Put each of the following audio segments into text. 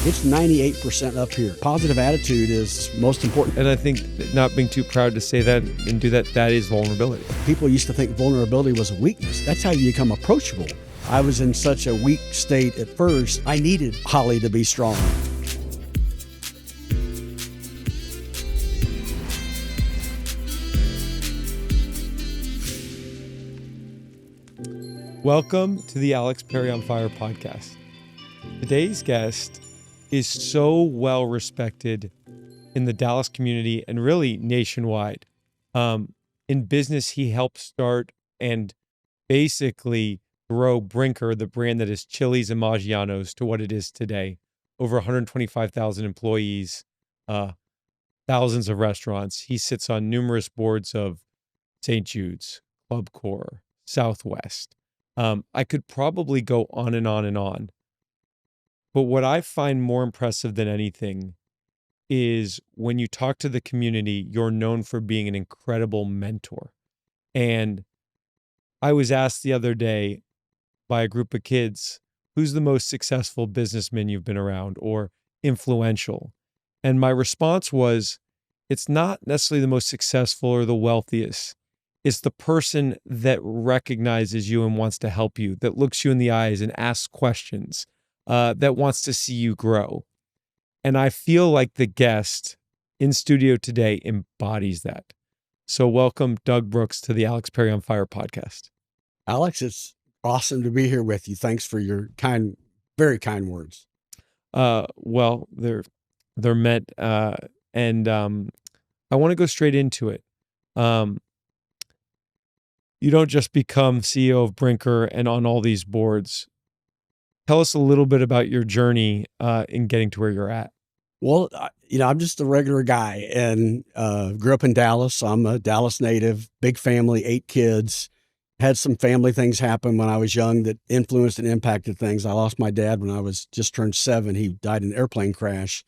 It's 98% up here. Positive attitude is most important. And I think not being too proud to say that and do that, that is vulnerability. People used to think vulnerability was a weakness. That's how you become approachable. I was in such a weak state at first. I needed Holly to be strong. Welcome to the Alex Perry on Fire podcast. Today's guest is so well respected in the Dallas community and really nationwide. In business, he helped start and basically grow Brinker, the brand that is Chili's and Maggiano's, to what it is today. Over 125,000 employees, thousands of restaurants. He sits on numerous boards of St. Jude's, Club Core, Southwest. I could probably go on and on and on. But what I find more impressive than anything is when you talk to the community, you're known for being an incredible mentor. And I was asked the other day by a group of kids, who's the most successful businessman you've been around or influential? And my response was, it's not necessarily the most successful or the wealthiest. It's the person that recognizes you and wants to help you, that looks you in the eyes and asks questions, that wants to see you grow. And I feel like the guest in studio today embodies that. So welcome Doug Brooks to the Alex Perry on Fire podcast. Alex, it's awesome to be here with you. Thanks for your very kind words. Well, they're meant, and I want to go straight into it. You don't just become CEO of Brinker and on all these boards. Tell us a little bit about your journey in getting to where you're at. Well, I'm just a regular guy and grew up in Dallas. I'm a Dallas native, big family, 8 kids. Had some family things happen when I was young that influenced and impacted things. I lost my dad when I was just turned 7. He died in an airplane crash.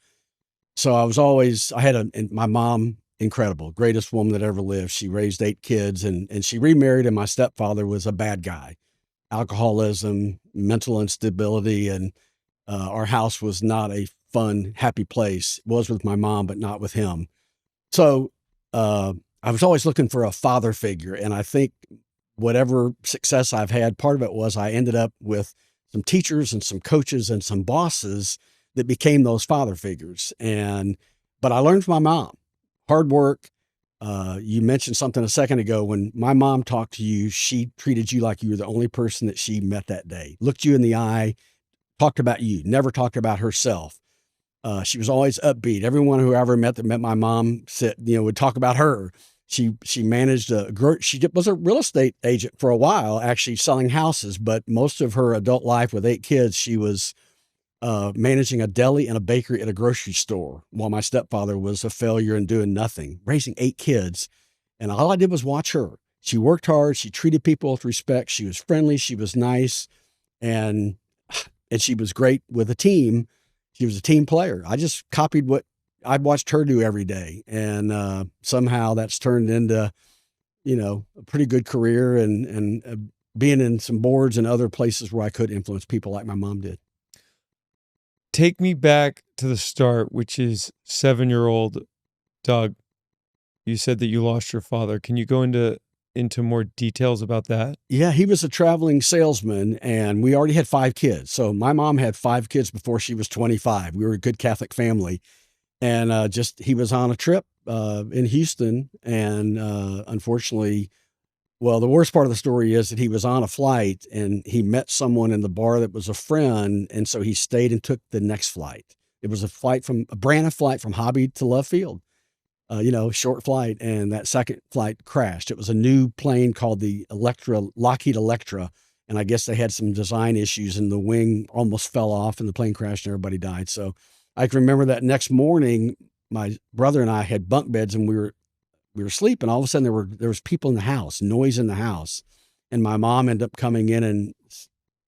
So my mom, incredible, greatest woman that ever lived. She raised 8 kids and she remarried, and my stepfather was a bad guy. Alcoholism, mental instability, and our house was not a fun, happy place. It was with my mom, but not with him. So I was always looking for a father figure, and I think whatever success I've had, part of it was I ended up with some teachers and some coaches and some bosses that became those father figures. But I learned from my mom, hard work. You mentioned something a second ago. When my mom talked to you, she treated you like you were the only person that she met that day, looked you in the eye, talked about you, never talked about herself. She was always upbeat. Everyone who I ever met that met my mom would talk about her. She managed she was a real estate agent for a while, actually selling houses, but most of her adult life with 8 kids, she was managing a deli and a bakery at a grocery store while my stepfather was a failure and doing nothing, raising 8 kids. And all I did was watch her. She worked hard. She treated people with respect. She was friendly. She was nice. And she was great with a team. She was a team player. I just copied what I'd watched her do every day. And somehow that's turned into, a pretty good career and being in some boards and other places where I could influence people like my mom did. Take me back to the start, which is 7-year-old Doug. You said that you lost your father. Can you go into more details about that? Yeah, he was a traveling salesman, and we already had 5 kids. So my mom had 5 kids before she was 25. We were a good Catholic family. And he was on a trip in Houston, and unfortunately, well, the worst part of the story is that he was on a flight and he met someone in the bar that was a friend. And so he stayed and took the next flight. It was a brand new flight from Hobby to Love Field, short flight. And that second flight crashed. It was a new plane called the Lockheed Electra. And I guess they had some design issues and the wing almost fell off and the plane crashed and everybody died. So I can remember that next morning, my brother and I had bunk beds and we were sleeping. All of a sudden there was people in the house, noise in the house. And my mom ended up coming in and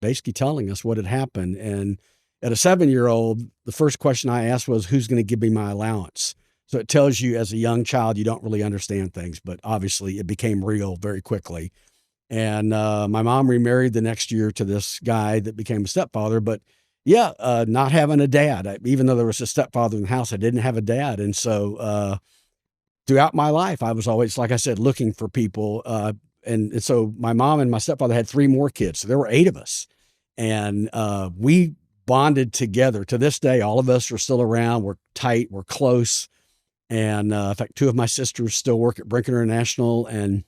basically telling us what had happened. And at a 7-year-old, the first question I asked was, who's going to give me my allowance? So it tells you as a young child, you don't really understand things, but obviously it became real very quickly. And my mom remarried the next year to this guy that became a stepfather, but Yeah, not having a dad. Even though there was a stepfather in the house, I didn't have a dad. And so throughout my life, I was always, like I said, looking for people. And so my mom and my stepfather had 3 more kids. So there were 8 of us. And we bonded together. To this day, all of us are still around. We're tight. We're close. And in fact, 2 of my sisters still work at Brinker International. And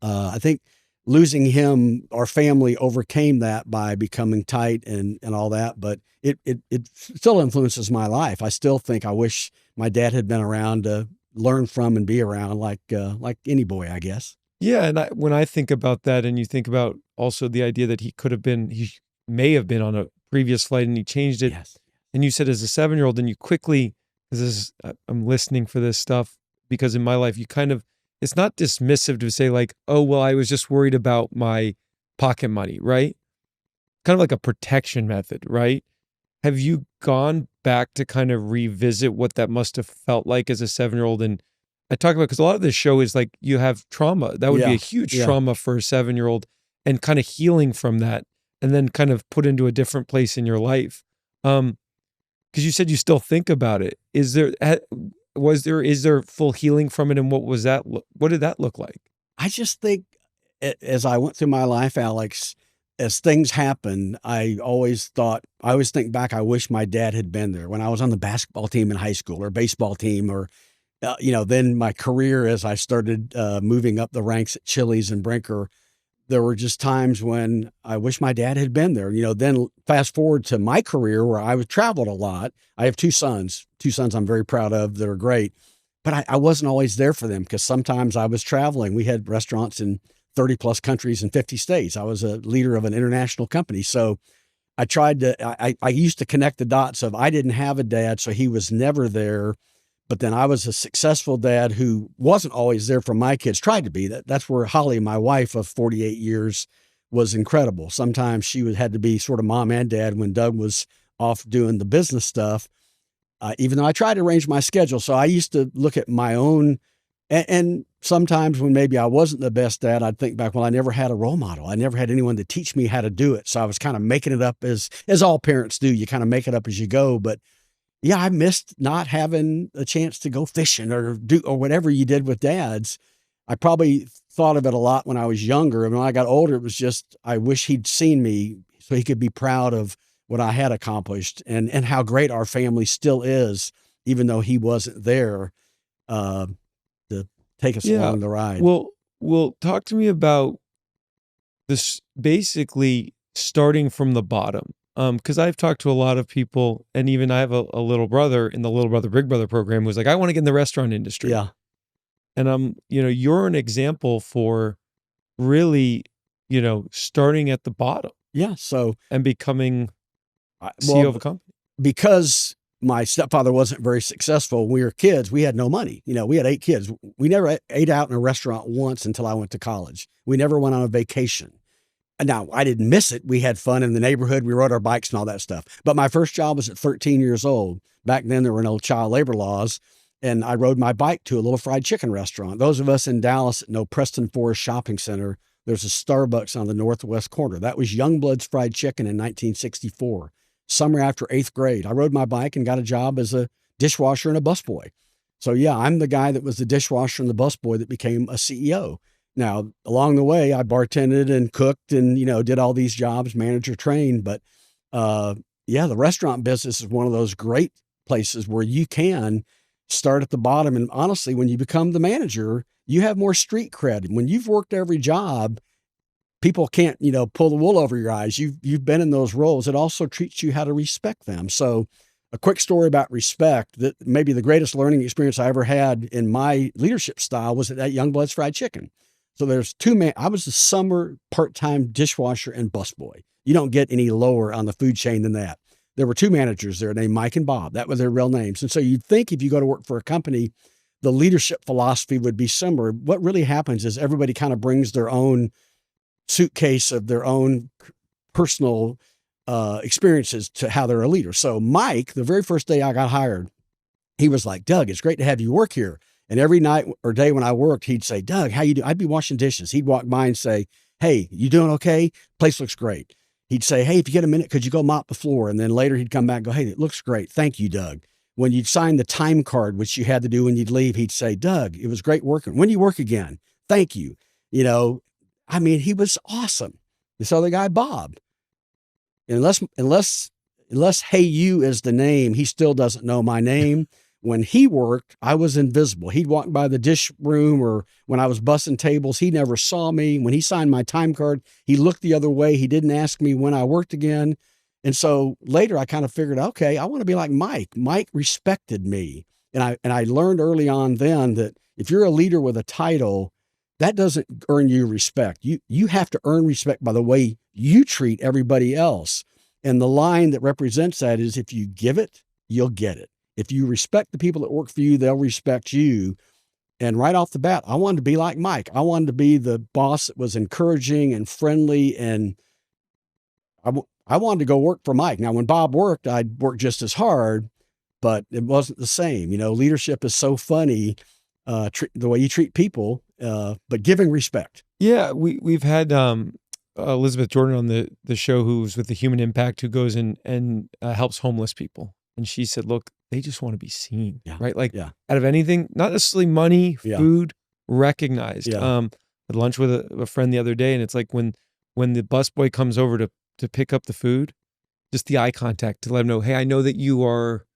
I think losing him, our family overcame that by becoming tight and all that. But it still influences my life. I still think I wish my dad had been around to learn from and be around like any boy, I guess. Yeah, and when I think about that, and you think about also the idea that he may have been on a previous flight and he changed it. Yes. And you said as a 7-year-old, and you quickly, because this is, I'm listening for this stuff, because in my life, you kind of, it's not dismissive to say like, oh, well, I was just worried about my pocket money, right? Kind of like a protection method, right? Have you gone back to kind of revisit what that must have felt like as a 7-year-old? And I talk about, because a lot of this show is like, you have trauma. That would be a Yeah. huge Yeah. trauma for a 7-year-old, and kind of healing from that, and then kind of put into a different place in your life. Because you said you still think about it. Is there full healing from it? And what did that look like? I just think as I went through my life, Alex, as things happen, I always think back, I wish my dad had been there when I was on the basketball team in high school or baseball team, or, then my career as I started moving up the ranks at Chili's and Brinker. There were just times when I wish my dad had been there. Then fast forward to my career where I traveled a lot. I have 2 sons I'm very proud of that are great, but I wasn't always there for them because sometimes I was traveling. We had restaurants in 30 plus countries in 50 states. I was a leader of an international company. So I used to connect the dots of I didn't have a dad, so he was never there. But then I was a successful dad who wasn't always there for my kids, tried to be. That's where Holly, my wife of 48 years, was incredible. Sometimes she had to be sort of mom and dad when Doug was off doing the business stuff, even though I tried to arrange my schedule. So I used to look at my own, and sometimes when maybe I wasn't the best dad, I'd think back, well, I never had a role model. I never had anyone to teach me how to do it. So I was kind of making it up as all parents do. You kind of make it up as you go. But yeah, I missed not having a chance to go fishing or whatever you did with dads. I probably thought of it a lot when I was younger. And when I got older, it was just, I wish he'd seen me so he could be proud of what I had accomplished and how great our family still is, even though he wasn't there to take us along the ride. Well, talk to me about this, basically starting from the bottom. Because I've talked to a lot of people, and even I have a little brother in the Little Brother Big Brother program who's like, I want to get in the restaurant industry. Yeah. And you're an example for really, starting at the bottom. Yeah. So and becoming CEO of a company. Because my stepfather wasn't very successful when we were kids, we had no money. We had 8 kids. We never ate out in a restaurant once until I went to college. We never went on a vacation. Now, I didn't miss it. We had fun in the neighborhood. We rode our bikes and all that stuff. But my first job was at 13 years old. Back then, there were no child labor laws. And I rode my bike to a little fried chicken restaurant. Those of us in Dallas that know Preston Forest Shopping Center, there's a Starbucks on the northwest corner. That was Youngblood's Fried Chicken in 1964. Summer after 8th grade, I rode my bike and got a job as a dishwasher and a busboy. So yeah, I'm the guy that was the dishwasher and the busboy that became a CEO. Now, along the way, I bartended and cooked and, did all these jobs, manager trained. But yeah, the restaurant business is one of those great places where you can start at the bottom. And honestly, when you become the manager, you have more street cred. When you've worked every job, people can't, pull the wool over your eyes. You've been in those roles. It also teaches you how to respect them. So a quick story about respect, that maybe the greatest learning experience I ever had in my leadership style was at that Youngblood's Fried Chicken. So there's 2 men. I was a summer part-time dishwasher and busboy. You don't get any lower on the food chain than that. There were 2 managers there named Mike and Bob. That were their real names. And so you'd think if you go to work for a company, the leadership philosophy would be similar. What really happens is everybody kind of brings their own suitcase of their own personal experiences to how they're a leader. So Mike, the very first day I got hired, he was like, Doug, it's great to have you work here. And every night or day when I worked, he'd say, Doug, how you do? I'd be washing dishes. He'd walk by and say, hey, you doing okay? Place looks great. He'd say, hey, if you get a minute, could you go mop the floor? And then later he'd come back and go, hey, it looks great. Thank you, Doug. When you'd sign the time card, which you had to do when you'd leave, he'd say, Doug, it was great working. When do you work again? Thank you. I mean, he was awesome. This other guy, Bob, unless Hey You is the name, he still doesn't know my name. When he worked, I was invisible. He'd walk by the dish room, or when I was bussing tables, he never saw me. When he signed my time card, he looked the other way. He didn't ask me when I worked again. And so later I kind of figured, okay, I want to be like Mike. Mike respected me. And I learned early on then that if you're a leader with a title, that doesn't earn you respect. You have to earn respect by the way you treat everybody else. And the line that represents that is, if you give it, you'll get it. If you respect the people that work for you, they'll respect you. And right off the bat, I wanted to be like Mike. I wanted to be the boss that was encouraging and friendly. And I wanted to go work for Mike. Now, when Bob worked, I'd work just as hard, but it wasn't the same. Leadership is so funny, the way you treat people, but giving respect. Yeah, we've had Elizabeth Jordan on the show, who's with the Human Impact, who goes and helps homeless people. And she said, look, they just want to be seen, right? Like out of anything, not necessarily money, food, recognized. Yeah. Had lunch with a friend the other day, and it's like when the busboy comes over to pick up the food, just the eye contact to let him know, hey, I know that you are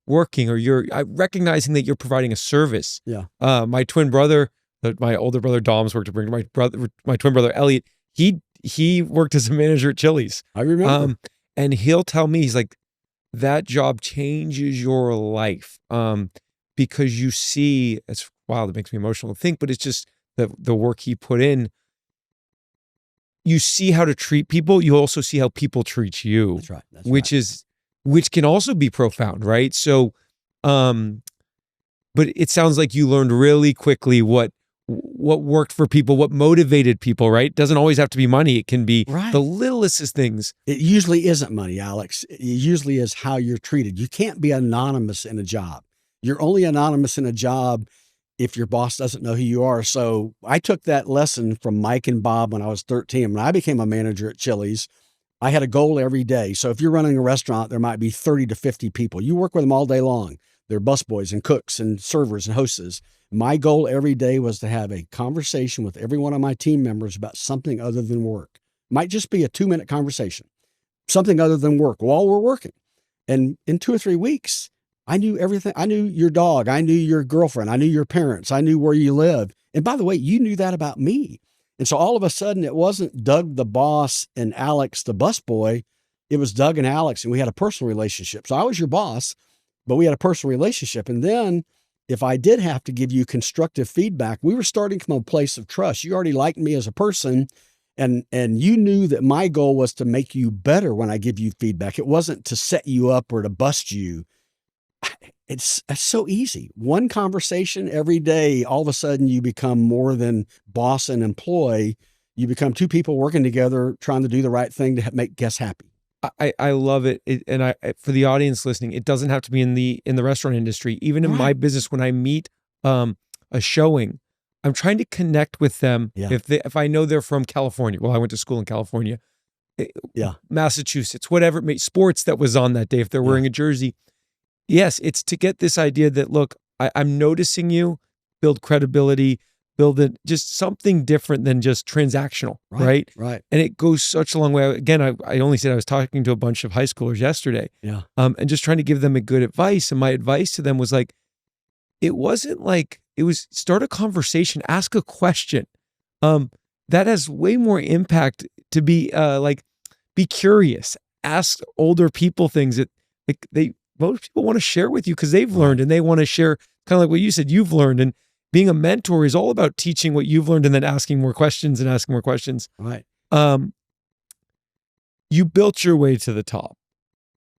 working, or you're recognizing that you're providing a service. Yeah. My twin brother, my older brother Dom's worked at Brinker. My twin brother Elliot, he worked as a manager at Chili's. I remember. And he'll tell me, he's like, that job changes your life, because you see, it's wild, it makes me emotional to think, but it's just the work he put in. You see how to treat people. You also see how people treat you. That's right. Which can also be profound, right? So, but it sounds like you learned really quickly what worked for people, what motivated people, right? It doesn't always have to be money. It can be the littlest things. It usually isn't money, Alex. It usually is how you're treated. You can't be anonymous in a job. You're only anonymous in a job if your boss doesn't know who you are. So I took that lesson from Mike and Bob when I was 13. When I became a manager at Chili's, I had a goal every day. So if you're running a restaurant, there might be 30 to 50 people. You work with them all day long. They're busboys and cooks and servers and hostess. My goal every day was to have a conversation with every one of my team members about something other than work. Might just be a 2-minute conversation, something other than work while we're working. And in 2 or 3 weeks, I knew everything. I knew your dog. I knew your girlfriend. I knew your parents. I knew where you lived. And by the way, you knew that about me. And so all of a sudden, it wasn't Doug the boss and Alex the busboy. It was Doug and Alex, and we had a personal relationship. So I was your boss, but we had a personal relationship. And then if I did have to give you constructive feedback, we were starting from a place of trust. You already liked me as a person, and you knew that my goal was to make you better when I give you feedback. It wasn't to set you up or to bust you. It's so easy. One conversation every day, all of a sudden you become more than boss and employee. You become two people working together, trying to do the right thing to make guests happy. I love it. And for the audience listening, it doesn't have to be in the restaurant industry. Even in my business, when I meet a showing, I'm trying to connect with them. Yeah. If I know they're from California, well, I went to school in California, Massachusetts, whatever, sports that was on that day, if they're wearing a jersey. Yes, it's to get this idea that, look, I'm noticing you, build credibility, build it, just something different than just transactional, right? Right. And it goes such a long way. Again, I only said I was talking to a bunch of high schoolers yesterday, and just trying to give them a good advice. And my advice to them was like, it wasn't like, it was start a conversation, ask a question. That has way more impact to be be curious, ask older people things that most people want to share with you because they've learned, and they want to share kind of like what you said, you've learned. And being a mentor is all about teaching what you've learned and then asking more questions and asking more questions. Right. You built your way to the top,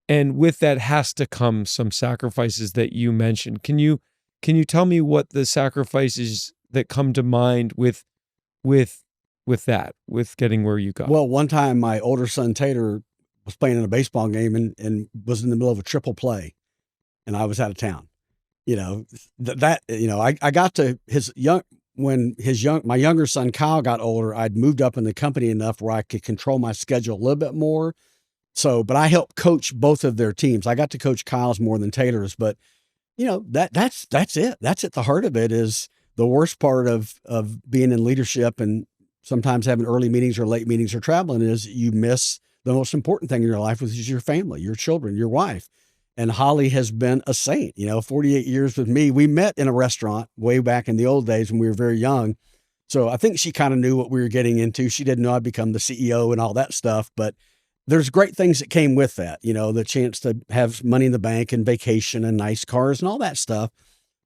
and with that has to come some sacrifices that you mentioned. Can you tell me what the sacrifices that come to mind with getting where you got? Well, one time my older son Tater was playing in a baseball game and was in the middle of a triple play, and I was out of town. I got to when my younger son, Kyle, got older, I'd moved up in the company enough where I could control my schedule a little bit more. So, but I helped coach both of their teams. I got to coach Kyle's more than Taylor's, but that's it. That's at the heart of it. Is the worst part of being in leadership and sometimes having early meetings or late meetings or traveling is you miss the most important thing in your life, which is your family, your children, your wife. And Holly has been a saint, 48 years with me. We met in a restaurant way back in the old days when we were very young. So I think she kind of knew what we were getting into. She didn't know I'd become the CEO and all that stuff, but there's great things that came with that, the chance to have money in the bank and vacation and nice cars and all that stuff.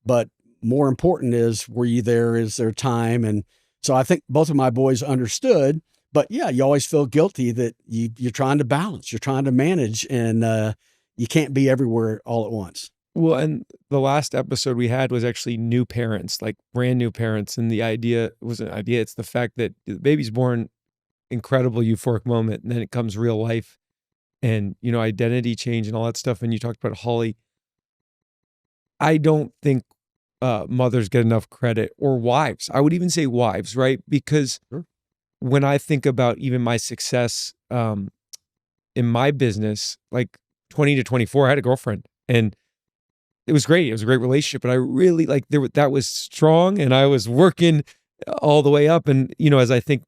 But more important is, were you there? Is there time? And so I think both of my boys understood, but yeah, you always feel guilty that you're trying to balance, you're trying to manage, and you can't be everywhere all at once. Well, and the last episode we had was actually new parents, like brand new parents. And the idea wasn't an idea. It's the fact that the baby's born, incredible euphoric moment. And then it comes real life and, identity change and all that stuff. And you talked about Holly. I don't think mothers get enough credit, or wives. I would even say wives, right? Because Sure. when I think about even my success in my business, like 20 to 24, I had a girlfriend and it was great. It was a great relationship, but I really that was strong and I was working all the way up. And, as I think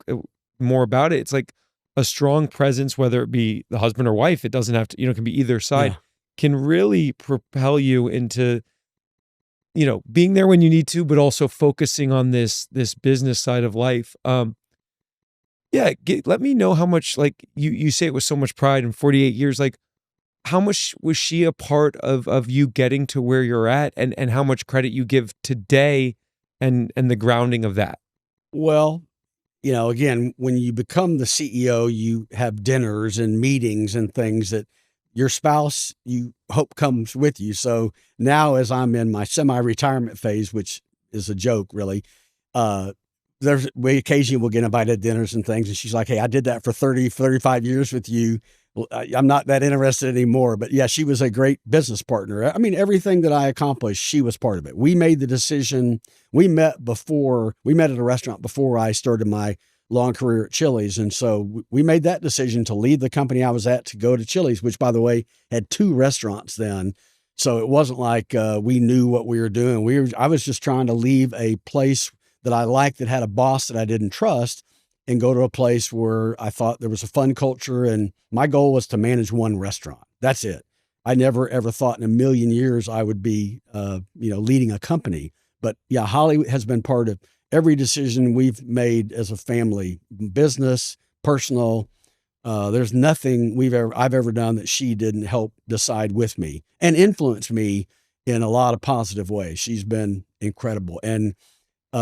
more about it, it's like a strong presence, whether it be the husband or wife, it doesn't have to, it can be either side, can really propel you into, being there when you need to, but also focusing on this business side of life. Let me know how much, like you say it with so much pride in 48 years, like how much was she a part of you getting to where you're at, and how much credit you give today and the grounding of that? Well, again, when you become the CEO, you have dinners and meetings and things that your spouse, you hope, comes with you. So now, as I'm in my semi-retirement phase, which is a joke, really, we occasionally will get invited to dinners and things. And she's like, hey, I did that for 30, 35 years with you. Well, I'm not that interested anymore. But yeah, she was a great business partner. I mean, everything that I accomplished, she was part of it. We made the decision. We met at a restaurant before I started my long career at Chili's. And so we made that decision to leave the company I was at to go to Chili's, which, by the way, had 2 restaurants then. So it wasn't like we knew what we were doing. I was just trying to leave a place that I liked, that had a boss that I didn't trust, and go to a place where I thought there was a fun culture. And my goal was to manage one restaurant. That's it. I never, ever thought in a million years I would be, leading a company. But yeah, Holly has been part of every decision we've made as a family, business, personal. There's nothing I've ever done that she didn't help decide with me and influence me in a lot of positive ways. She's been incredible. And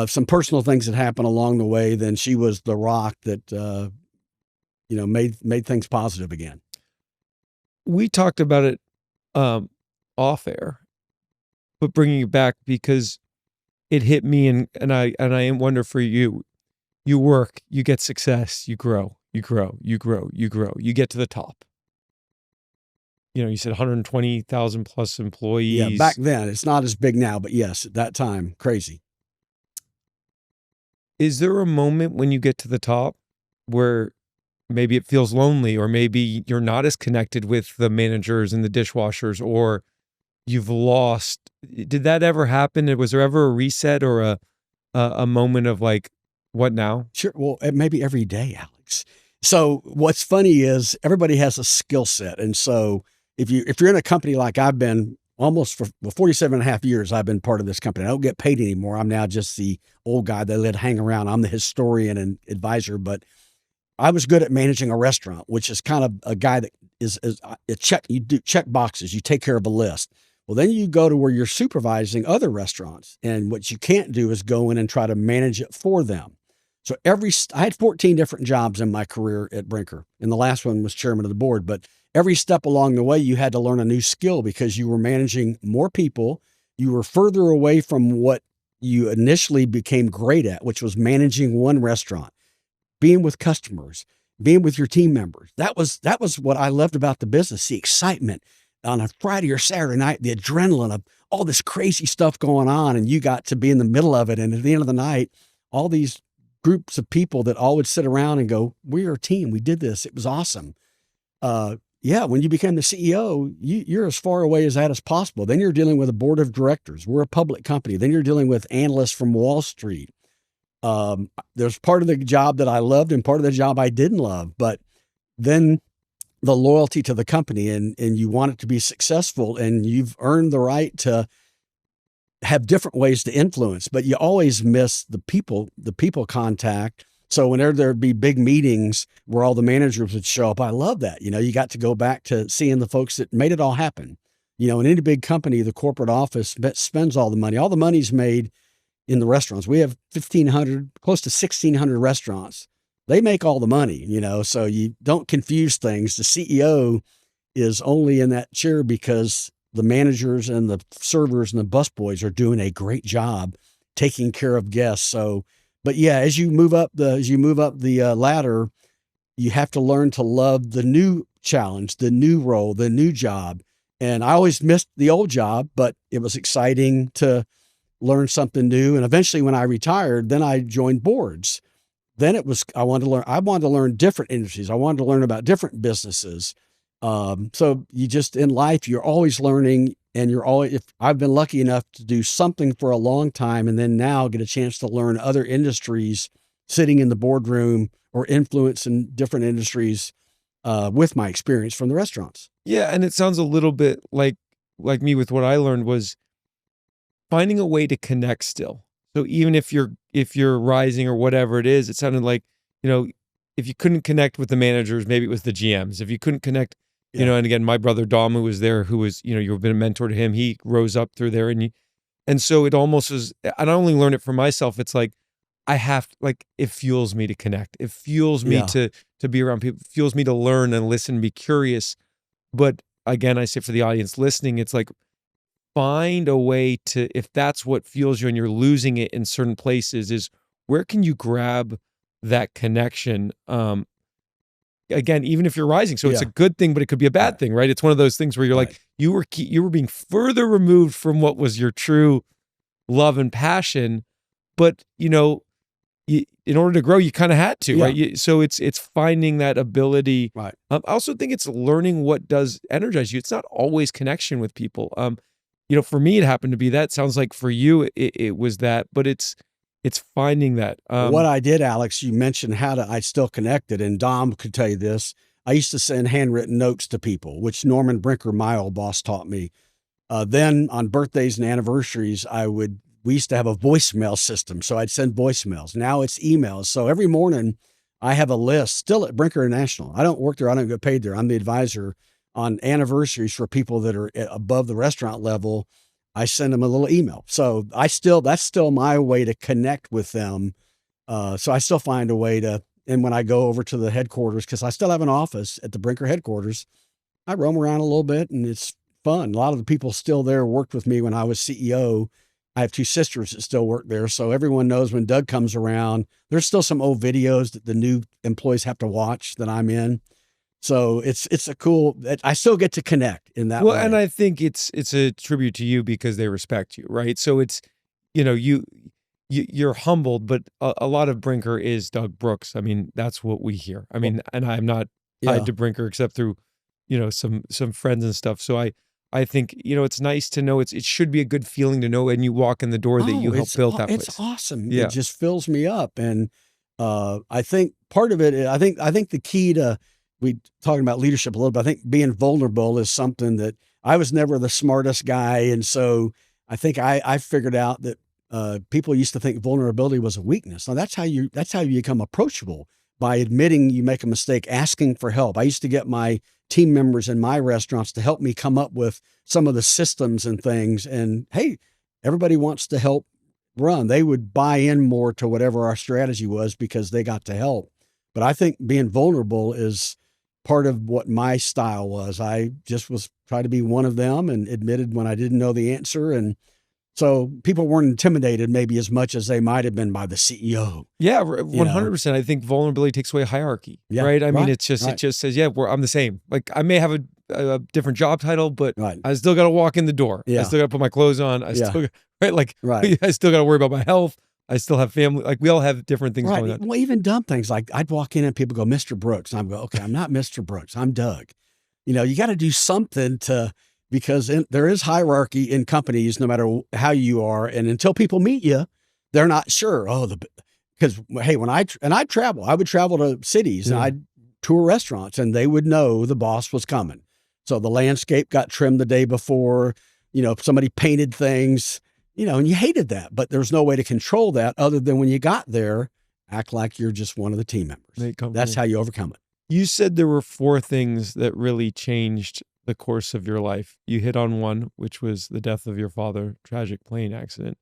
some personal things that happened along the way, then she was the rock that, made things positive again. We talked about it off air, but bringing it back because it hit me, and I wonder for you. You work, you get success, you grow, you get to the top. You said 120,000 plus employees. Yeah, back then. It's not as big now, but yes, at that time, crazy. Is there a moment when you get to the top where maybe it feels lonely, or maybe you're not as connected with the managers and the dishwashers, or you've lost? Did that ever happen? Was there ever a reset or a moment of like, what now? Sure. Well, maybe every day, Alex. So what's funny is everybody has a skill set. And so if you're in a company like I've been almost for 47 and a half years, I've been part of this company. I don't get paid anymore. I'm now just the old guy they let hang around. I'm the historian and advisor, but I was good at managing a restaurant, which is kind of a guy that is you do check boxes, you take care of a list. Well, then you go to where you're supervising other restaurants, and what you can't do is go in and try to manage it for them. So I had 14 different jobs in my career at Brinker, and the last one was chairman of the board. But every step along the way, you had to learn a new skill because you were managing more people. You were further away from what you initially became great at, which was managing one restaurant, being with customers, being with your team members. That was what I loved about the business, the excitement. on a Friday or Saturday night, the adrenaline of all this crazy stuff going on, and you got to be in the middle of it. And at the end of the night, all these groups of people that all would sit around and go, "We're a team. We did this. It was awesome." Yeah, when you become the CEO, you're as far away as that as possible. Then you're dealing with a board of directors. We're a public company. Then you're dealing with analysts from Wall Street. There's part of the job that I loved and part of the job I didn't love, but then the loyalty to the company and you want it to be successful, and you've earned the right to have different ways to influence, but you always miss the people contact. So whenever there'd be big meetings where all the managers would show up, I love that. You got to go back to seeing the folks that made it all happen. In any big company, the corporate office spends all the money. All the money's made in the restaurants. We have 1,500, close to 1,600 restaurants. They make all the money, so you don't confuse things. The CEO is only in that chair because the managers and the servers and the busboys are doing a great job taking care of guests. So, but yeah, as you move up the ladder, you have to learn to love the new challenge, the new role, the new job. And I always missed the old job, but it was exciting to learn something new. And eventually when I retired, then I joined boards. Then I wanted to learn different industries. I wanted to learn about different businesses. So you just, in life, you're always learning, and I've been lucky enough to do something for a long time and then now get a chance to learn other industries sitting in the boardroom or influence in different industries, with my experience from the restaurants. Yeah. And it sounds a little bit like me with what I learned was finding a way to connect still. So even if you're rising or whatever it is, it sounded like, if you couldn't connect with the managers, maybe it was the GMs. If you couldn't connect, Yeah. And again, my brother Dom, who was there, who was, you've been a mentor to him, he rose up through there. And so it almost was, I not only learned it for myself, it's like, it fuels me to connect. It fuels me Yeah. to be around people. It fuels me to learn and listen, be curious. But again, I say for the audience listening, it's like, find a way to, if that's what fuels you and you're losing it in certain places, is where can you grab that connection? Again, even if you're rising, so it's a good thing, but it could be a bad thing, right? It's one of those things where you're like, you were being further removed from what was your true love and passion, but in order to grow, you kind of had to, right? So it's finding that ability. Right. I also think it's learning what does energize you. It's not always connection with people. For me, it happened to be that. Sounds like for you, it was that, but it's finding that. What I did, Alex, you mentioned I still connected, and Dom could tell you this. I used to send handwritten notes to people, which Norman Brinker, my old boss, taught me. Then on birthdays and anniversaries, we used to have a voicemail system. So I'd send voicemails. Now it's emails. So every morning I have a list still at Brinker International. I don't work there. I don't get paid there. I'm the advisor on anniversaries for people that are above the restaurant level. I send them a little email. So that's still my way to connect with them. So I still find a way to, and when I go over to the headquarters, cause I still have an office at the Brinker headquarters, I roam around a little bit and it's fun. A lot of the people still there worked with me when I was CEO. I have two sisters that still work there. So everyone knows when Doug comes around, there's still some old videos that the new employees have to watch that I'm in. So it's a cool, I still get to connect in that way. Well, and I think it's a tribute to you because they respect you, right? So it's, you're humbled, but a lot of Brinker is Doug Brooks. I mean, that's what we hear. I mean, and I'm not tied to Brinker except through, some friends and stuff. So I think, it's nice to know it should be a good feeling to know when you walk in the door that you helped build that place. It's awesome. Yeah. It just fills me up. And I think part of it, I think the key to, we talking about leadership a little bit, I think being vulnerable is something that I was never the smartest guy. And so I think I figured out that people used to think vulnerability was a weakness. Now that's how you become approachable, by admitting you make a mistake, asking for help. I used to get my team members in my restaurants to help me come up with some of the systems and things. And hey, everybody wants to help run. They would buy in more to whatever our strategy was because they got to help. But I think being vulnerable is part of what my style was. I just was trying to be one of them and admitted when I didn't know the answer. And So people weren't intimidated maybe as much as they might have been by the CEO. Yeah, You know? 100%. I think vulnerability takes away hierarchy, Yeah, right? I mean, right, it right, just says, yeah, I'm the same. Like I may have a different job title, but right. I still got to walk in the door. I Yeah, still got to put my clothes on. I yeah, still, right? Like right. I still got to worry about my health. I still have family. Like we all have different things going Right. on. Well, even dumb things like I'd walk in and people go, Mr. Brooks. And I'd go, okay, I'm not Mr. Brooks. I'm Doug. You got to do something because there is hierarchy in companies, no matter how you are. And until people meet you, they're not sure. Because hey, I'd travel, I would travel to cities and Yeah. I'd tour restaurants and they would know the boss was coming. So the landscape got trimmed the day before, somebody painted things, and you hated that, but there's no way to control that other than when you got there, act like you're just one of the team members. That's how you overcome it. You said there were 4 things that really changed the course of your life. You hit on one, which was the death of your father, tragic plane accident.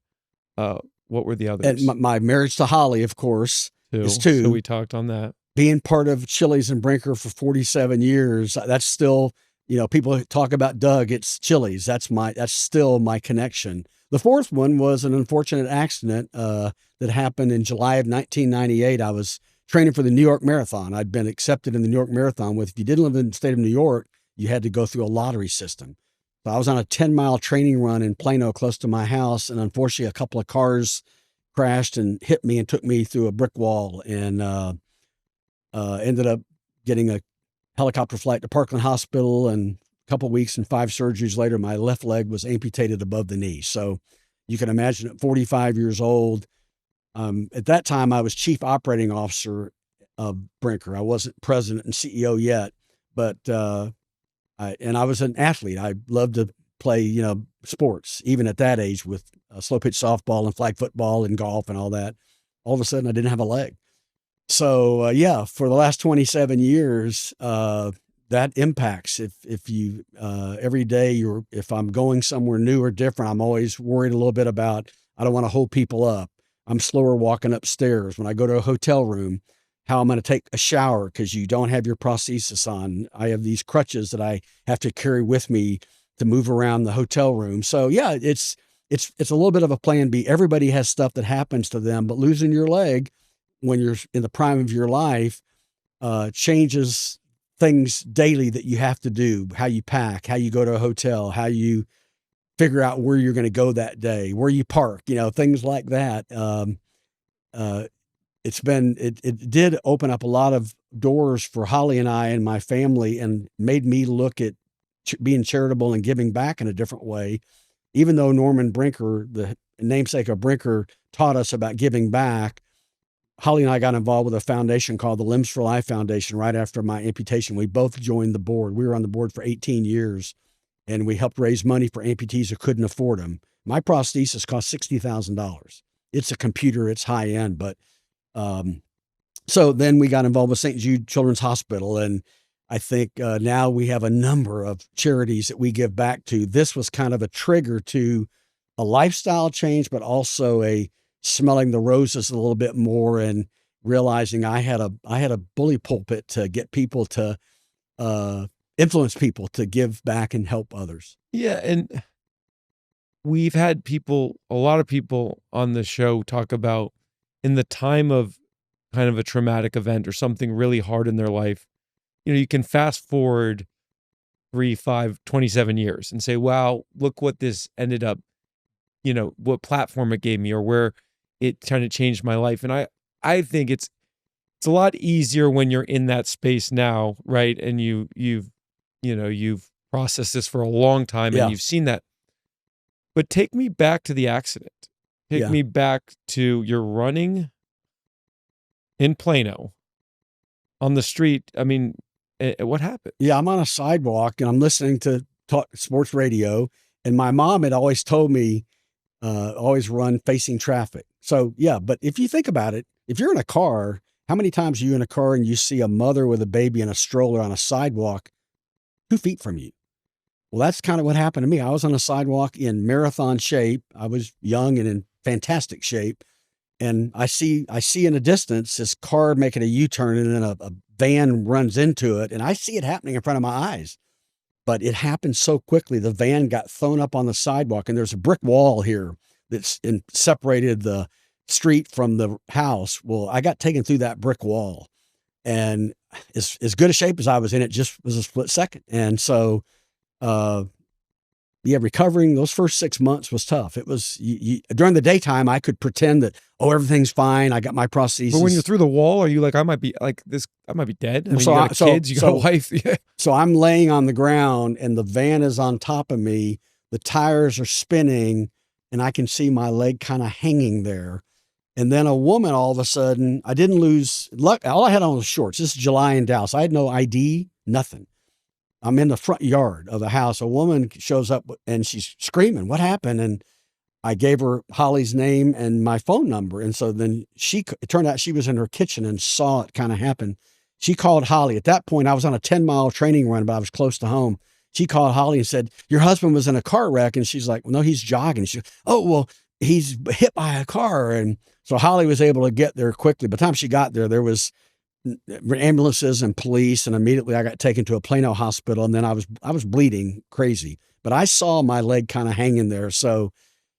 What were the others? And my marriage to Holly, of course, is 2. So we talked on that. Being part of Chili's and Brinker for 47 years, that's still, people talk about Doug, it's Chili's. That's still my connection. The 4th one was an unfortunate accident that happened in July of 1998. I was training for the New York Marathon. I'd been accepted in the New York Marathon if you didn't live in the state of New York, you had to go through a lottery system. So I was on a 10-mile training run in Plano close to my house. And unfortunately, a couple of cars crashed and hit me and took me through a brick wall and ended up getting a helicopter flight to Parkland Hospital. And a couple of weeks and 5 surgeries later, my left leg was amputated above the knee. So you can imagine at 45 years old, at that time, I was chief operating officer of Brinker. I wasn't president and CEO yet, but I was an athlete. I loved to play, sports, even at that age with slow pitch softball and flag football and golf and all that. All of a sudden, I didn't have a leg. So for the last 27 years, that impacts. If you every day if I'm going somewhere new or different, I'm always worried a little bit about. I don't want to hold people up. I'm slower walking upstairs. When I go to a hotel room, how I'm going to take a shower because you don't have your prosthesis on. I have these crutches that I have to carry with me to move around the hotel room. So yeah, it's a little bit of a plan B. Everybody has stuff that happens to them, but losing your leg when you're in the prime of your life changes things daily that you have to do. How you pack, how you go to a hotel, how you figure out where you're going to go that day, where you park, things like that. It did open up a lot of doors for Holly and I and my family and made me look at being charitable and giving back in a different way. Even though Norman Brinker, the namesake of Brinker, taught us about giving back, Holly and I got involved with a foundation called the Limbs for Life Foundation right after my amputation. We both joined the board. We were on the board for 18 years, and we helped raise money for amputees who couldn't afford them. My prosthesis cost $60,000. It's a computer, it's high end, but so then we got involved with St. Jude Children's Hospital, and I think now we have a number of charities that we give back to. This was kind of a trigger to a lifestyle change, but also a smelling the roses a little bit more and realizing I had a bully pulpit to get people to influence people to give back and help others. Yeah, and we've had a lot of people on the show talk about in the time of kind of a traumatic event or something really hard in their life, you can fast forward 3, 5, 27 years and say, wow, look what this ended up, what platform it gave me or where it kind of changed my life. And I think it's a lot easier when you're in that space now, right? And you've processed this for a long time and you've seen that. But take me back to the accident. Take me back to you're running in Plano on the street. I mean, what happened? Yeah, I'm on a sidewalk and I'm listening to sports radio, and my mom had always told me, always run facing traffic. So yeah, but if you think about it, if you're in a car, how many times are you in a car and you see a mother with a baby in a stroller on a sidewalk 2 feet from you? Well, that's kind of what happened to me. I was on a sidewalk in marathon shape. I was young and in fantastic shape. And I see in the distance this car making a U-turn, and then a van runs into it. And I see it happening in front of my eyes. but it happened so quickly. The van got thrown up on the sidewalk, and there's a brick wall here that's separated the street from the house. Well, I got taken through that brick wall, and as good a shape as I was in, it just was a split second. And so, yeah, recovering those first 6 months was tough. It was during the daytime, I could pretend that, oh, everything's fine. I got my prosthesis. But when you're through the wall, are you like, I might be dead? I mean, So you got kids, you got a wife. Yeah. So I'm laying on the ground and the van is on top of me. The tires are spinning and I can see my leg kind of hanging there. And then a woman, all of a sudden, I didn't lose luck. All I had on was shorts. This is July in Dallas. I had no ID, nothing. I'm in the front yard of the house. A woman shows up and she's screaming, "What happened?" And I gave her Holly's name and my phone number. And so then it turned out she was in her kitchen and saw it kind of happen. She called Holly. At that point, I was on a 10-mile training run, but I was close to home. She called Holly and said, "Your husband was in a car wreck." And she's like, "Well, no, he's jogging." She, "Oh, well, he's hit by a car." And so Holly was able to get there quickly. By the time she got there, there was ambulances and police, and immediately I got taken to a Plano hospital. And then I was bleeding crazy, but I saw my leg kind of hanging there. So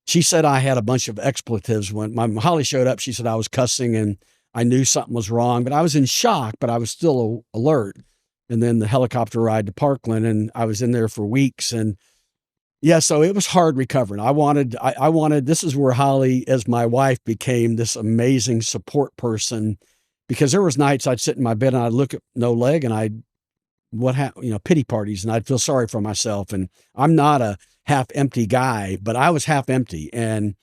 she said I had a bunch of expletives. When Holly showed up, she said I was cussing and I knew something was wrong, but I was in shock, but I was still alert. And then the helicopter ride to Parkland, and I was in there for weeks. And yeah, so it was hard recovering. I wanted, this is where Holly, as my wife, became this amazing support person, because there was nights I'd sit in my bed and I'd look at no leg and pity parties, and I'd feel sorry for myself. And I'm not a half empty guy, but I was half empty. And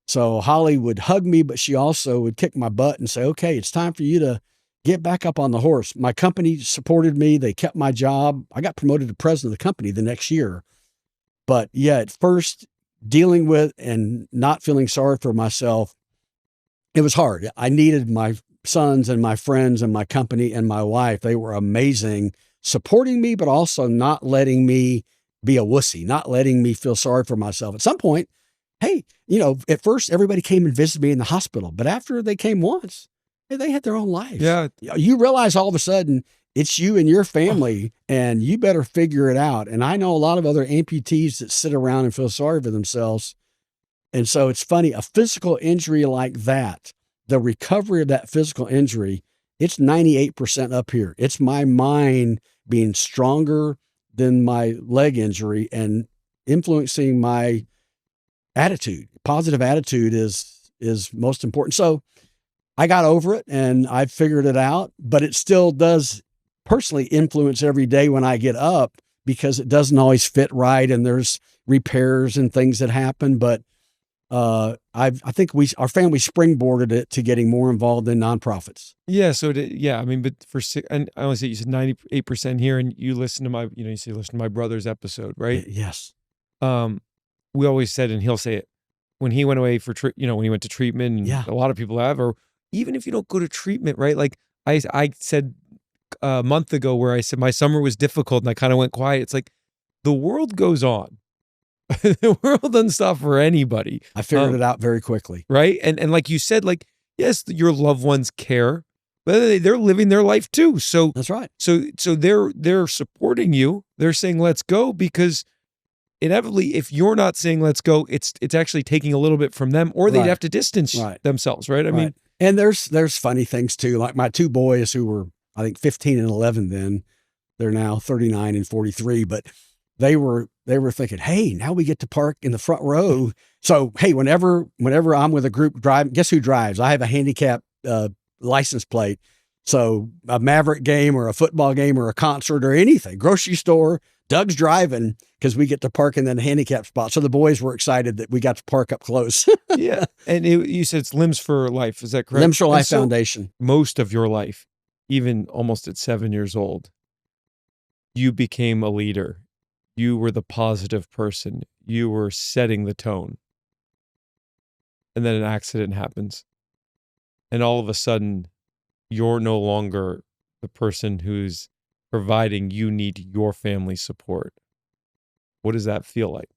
so Holly would hug me, but she also would kick my butt and say, "Okay, it's time for you to get back up on the horse." My company supported me. They kept my job. I got promoted to president of the company the next year. But yeah, at first, dealing with and not feeling sorry for myself, it was hard. I needed my sons and my friends and my company and my wife. They were amazing, supporting me, but also not letting me be a wussy, not letting me feel sorry for myself. At some point, hey, at first everybody came and visited me in the hospital, but after they came once, they had their own lives. Yeah. You realize all of a sudden it's you and your family, and you better figure it out. And I know a lot of other amputees that sit around and feel sorry for themselves. And so it's funny, a physical injury like that, the recovery of that physical injury, it's 98% up here. It's my mind being stronger than my leg injury and influencing my attitude. Positive attitude is most important. So I got over it and I figured it out, but it still does personally influence every day when I get up, because it doesn't always fit right. And there's repairs and things that happen, but I think our family springboarded it to getting more involved in nonprofits. Yeah. So I mean, but and I want to say you said 98% here, and you listen to my, you say listen to my brother's episode, right? Yes. We always said, and he'll say it, when he went away for when he went to treatment, and a lot of people have, or even if you don't go to treatment, right? Like I said a month ago, where I said my summer was difficult and I kind of went quiet. It's like the world goes on. The world doesn't stop for anybody. I figured it out very quickly. Right. And like you said, like, yes, your loved ones care, but they're living their life too. So that's right. So they're supporting you. They're saying, let's go, because inevitably, if you're not saying let's go, it's actually taking a little bit from them, or they'd have to distance themselves. Right. I mean, and there's funny things too. Like my two boys, who were, I think, 15 and 11 then, they're now 39 and 43, but they were thinking, hey, now we get to park in the front row. So, hey, whenever I'm with a group driving, guess who drives? I have a handicap license plate. So a Maverick game or a football game or a concert or anything, grocery store, Doug's driving, because we get to park in that handicap spot. So the boys were excited that we got to park up close. Yeah. And you said it's Limbs for Life. Is that correct? Limbs for Life Foundation. Most of your life, even almost at 7 years old, you became a leader. You were the positive person. You were setting the tone. And then an accident happens. And all of a sudden, you're no longer the person who's providing. You need your family support. What does that feel like?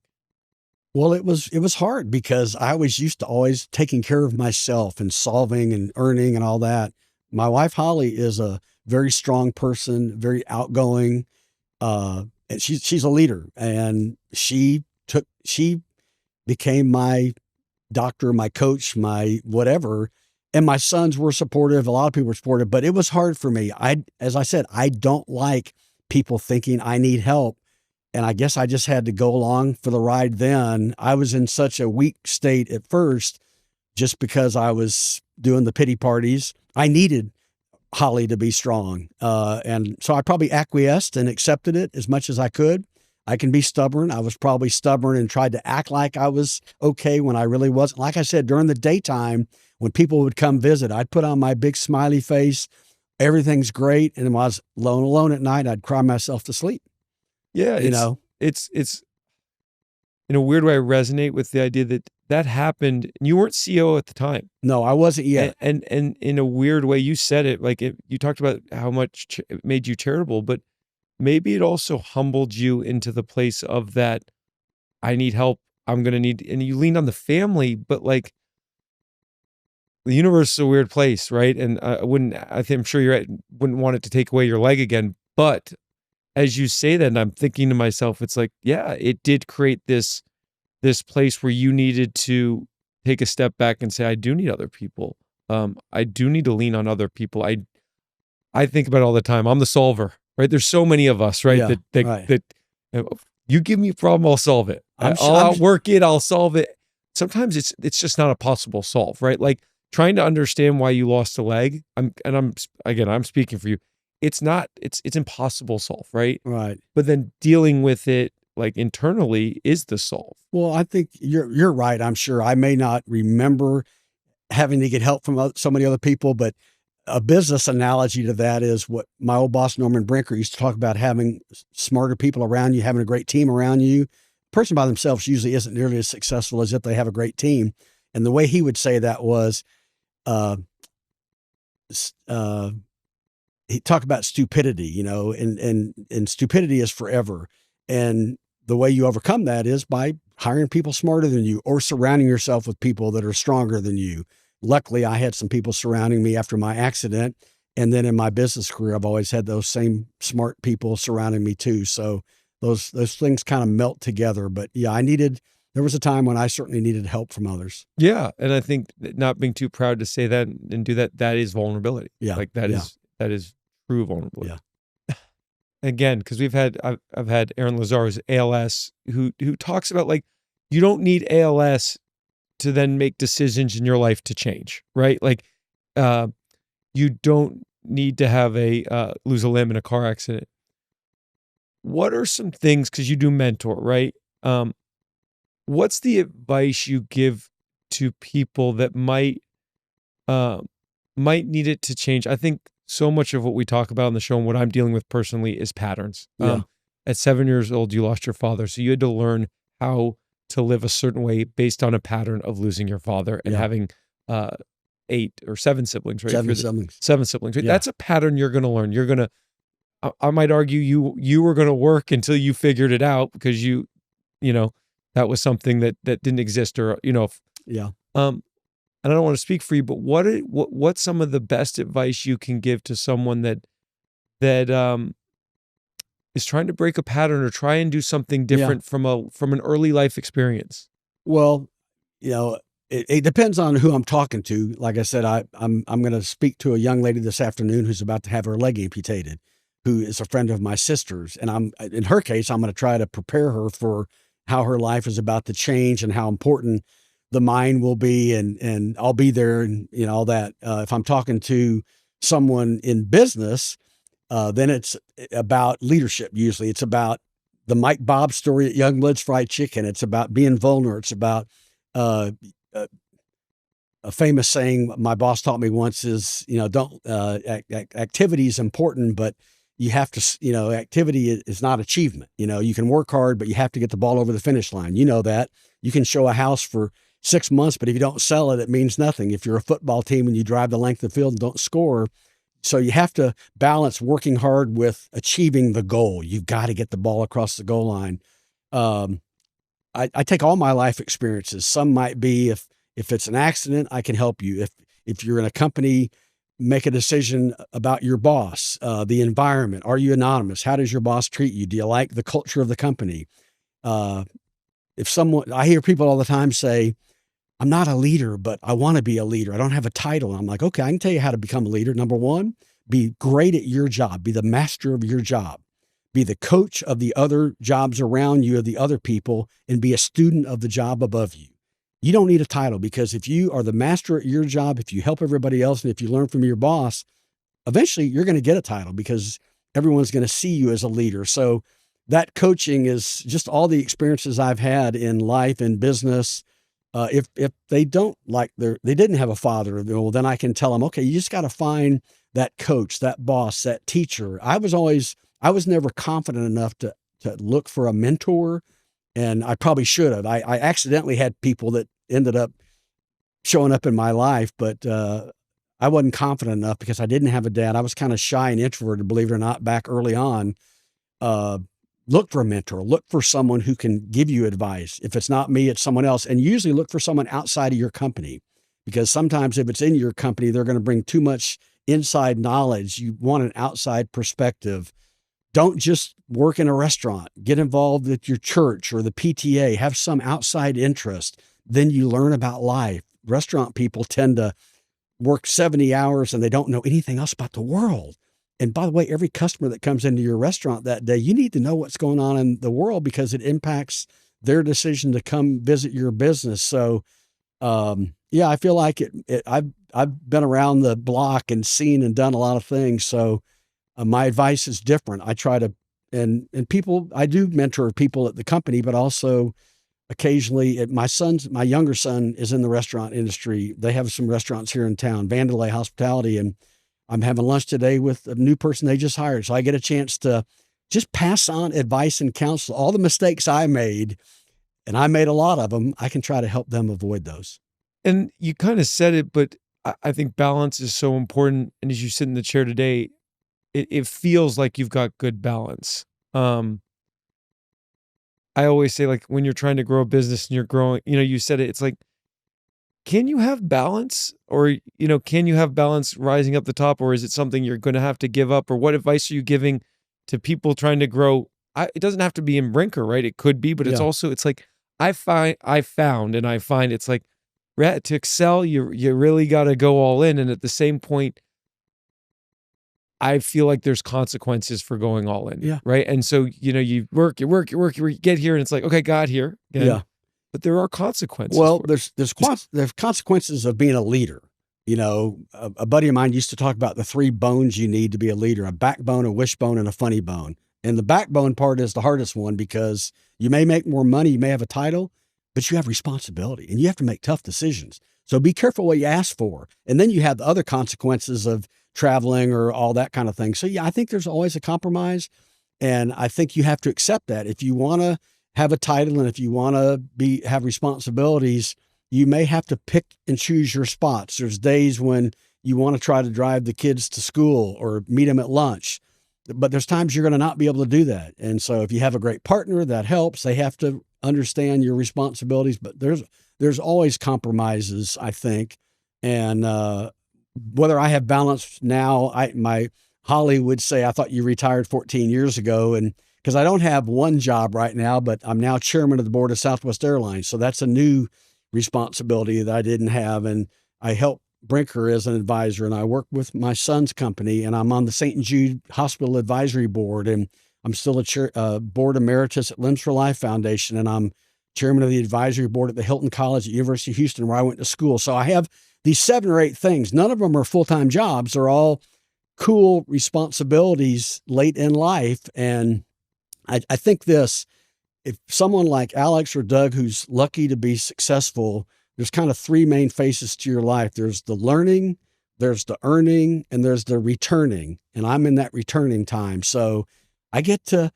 Well, it was hard, because I was used to always taking care of myself and solving and earning and all that. My wife, Holly, is a very strong person, very outgoing, and she's a leader, and she became my doctor, my coach, my whatever. And my sons were supportive. A lot of people were supportive, but it was hard for me. As I said, I don't like people thinking I need help. And I guess I just had to go along for the ride then. I was in such a weak state at first just because I was doing the pity parties. I needed Holly to be strong. And so I probably acquiesced and accepted it as much as I could. I can be stubborn. I was probably stubborn and tried to act like I was okay when I really wasn't. Like I said, during the daytime, when people would come visit, I'd put on my big smiley face. Everything's great. And when I was alone at night, I'd cry myself to sleep. Yeah. It's in a weird way, I resonate with the idea that that happened. You weren't CEO at the time. No, I wasn't yet. And in a weird way, you said it, like you talked about how much it made you charitable, but maybe it also humbled you into the place of that, I need help. I'm going to need, and you leaned on the family, but like the universe is a weird place, right? And I'm sure wouldn't want it to take away your leg again. But as you say that, and I'm thinking to myself, it's like, yeah, it did create this place where you needed to take a step back and say, I do need other people. I do need to lean on other people. I think about it all the time. I'm the solver, right? There's so many of us, right? Yeah, that you give me a problem, I'll solve it. I'll outwork it, I'll solve it. Sometimes it's just not a possible solve, right? Like trying to understand why you lost a leg. I'm speaking for you. It's impossible solve, right? Right. But then dealing with it like internally is the solve. Well, I think you're right. I'm sure I may not remember having to get help from so many other people, but a business analogy to that is what my old boss, Norman Brinker, used to talk about: having smarter people around you, having a great team around you. A person by themselves usually isn't nearly as successful as if they have a great team. And the way he would say that was, he talked about stupidity, and stupidity is forever. And the way you overcome that is by hiring people smarter than you or surrounding yourself with people that are stronger than you. Luckily, I had some people surrounding me after my accident. And then in my business career, I've always had those same smart people surrounding me too. So those things kind of melt together. But yeah, there was a time when I certainly needed help from others. Yeah. And I think that not being too proud to say that and do that is vulnerability. Yeah. Like that is true vulnerability. Yeah. Again, because I've had Aaron Lazar's ALS who talks about like, you don't need ALS to then make decisions in your life to change, right? Like, you don't need to have lose a limb in a car accident. What are some things, because you do mentor, right? What's the advice you give to people that might need it to change? I think so much of what we talk about on the show and what I'm dealing with personally is patterns. Yeah. At 7 years old, you lost your father. So you had to learn how to live a certain way based on a pattern of losing your father and having 8 or 7 siblings, right? 7 siblings. 7 siblings, right? Yeah. That's a pattern you're going to learn. You're going to, I might argue you were going to work until you figured it out because that was something that didn't exist or, Yeah. and I don't want to speak for you, but what's some of the best advice you can give to someone that is trying to break a pattern or try and do something different from an early life experience? Well, it depends on who I'm talking to. Like I said, I'm going to speak to a young lady this afternoon who's about to have her leg amputated, who is a friend of my sister's. And in her case, I'm going to try to prepare her for how her life is about to change and how important the mind will be. And I'll be there and, all that. If I'm talking to someone in business, then it's about leadership. Usually it's about the Mike Bob story at Youngblood's Fried Chicken. It's about being vulnerable. It's about, a famous saying my boss taught me once is, activity is important, but you have to, activity is not achievement. You can work hard, but you have to get the ball over the finish line. You know that. You can show a house for 6 months, but if you don't sell it, it means nothing. If you're a football team and you drive the length of the field and don't score. So you have to balance working hard with achieving the goal. You've got to get the ball across the goal line. I take all my life experiences. Some might be if it's an accident, I can help you. If you're in a company make a decision about your boss, the environment. Are you anonymous? How does your boss treat you? Do you like the culture of the company? I hear people all the time say, I'm not a leader, but I want to be a leader. I don't have a title. And I'm like, okay, I can tell you how to become a leader. Number one, be great at your job, be the master of your job, be the coach of the other jobs around you, of the other people, and be a student of the job above you. You don't need a title, because if you are the master at your job, if you help everybody else, and if you learn from your boss, eventually you're going to get a title, because everyone's going to see you as a leader. So that coaching is just all the experiences I've had in life and business. If they don't like they didn't have a father, well, then I can tell them, okay, you just got to find that coach, that boss, that teacher. I was never confident enough to look for a mentor, and I probably should have. I accidentally had people that ended up showing up in my life, but I wasn't confident enough because I didn't have a dad. I was kind of shy and introverted, believe it or not, back early on. Look for a mentor, look for someone who can give you advice. If it's not me, it's someone else. And usually look for someone outside of your company, because sometimes if it's in your company, they're going to bring too much inside knowledge. You want an outside perspective. Don't just work in a restaurant. Get involved with your church or the PTA. Have some outside interest. Then you learn about life. Restaurant people tend to work 70 hours and they don't know anything else about the world. And by the way, every customer that comes into your restaurant that day, you need to know what's going on in the world, because it impacts their decision to come visit your business. So, yeah, I feel like I've been around the block and seen and done a lot of things. So my advice is different. I try to, and people, I do mentor people at the company, but also occasionally my younger son is in the restaurant industry. They have some restaurants here in town, Vandalay Hospitality, and I'm having lunch today with a new person they just hired. So I get a chance to just pass on advice and counsel. All the mistakes I made, and I made a lot of them, I can try to help them avoid those. And you kind of said it, but I think balance is so important. And as you sit in the chair today, it feels like you've got good balance. I always say, like, when you're trying to grow a business and you're growing, you said it, it's like, can you have balance, or, can you have balance rising up the top, or is it something you're going to have to give up? Or what advice are you giving to people trying to grow? It doesn't have to be in Brinker, right? It could be, but it's Yeah. also, it's like, I find it's like, to excel, you really got to go all in. And at the same point, I feel like there's consequences for going all in. Yeah. Right. And so, you work, you get here, and it's like, okay, got here. Again, Yeah. but there are consequences. Well, for it. there's consequences of being a leader. A buddy of mine used to talk about the 3 bones you need to be a leader: a backbone, a wishbone, and a funny bone. And the backbone part is the hardest one, because you may make more money, you may have a title, but you have responsibility and you have to make tough decisions. So be careful what you ask for. And then you have the other consequences of traveling or all that kind of thing. So yeah, I think there's always a compromise. And I think you have to accept that. If you want to have a title and if you want to have responsibilities, you may have to pick and choose your spots. There's days when you want to try to drive the kids to school or meet them at lunch, but there's times you're going to not be able to do that. And so if you have a great partner, that helps. They have to understand your responsibilities, but there's always compromises, I think. And whether I have balance now, my Holly would say, I thought you retired 14 years ago. And because I don't have one job right now, but I'm now chairman of the board of Southwest Airlines. So that's a new responsibility that I didn't have. And I help Brinker as an advisor, and I work with my son's company, and I'm on the St. Jude Hospital Advisory Board, and I'm still a board emeritus at Limbs for Life Foundation, and I'm chairman of the advisory board at the Hilton College at University of Houston, where I went to school. So I have these 7 or 8 things. None of them are full-time jobs. They're all cool responsibilities late in life. And I think if someone like Alex or Doug, who's lucky to be successful, there's kind of 3 main phases to your life. There's the learning, there's the earning, and there's the returning. And I'm in that returning time. So I get to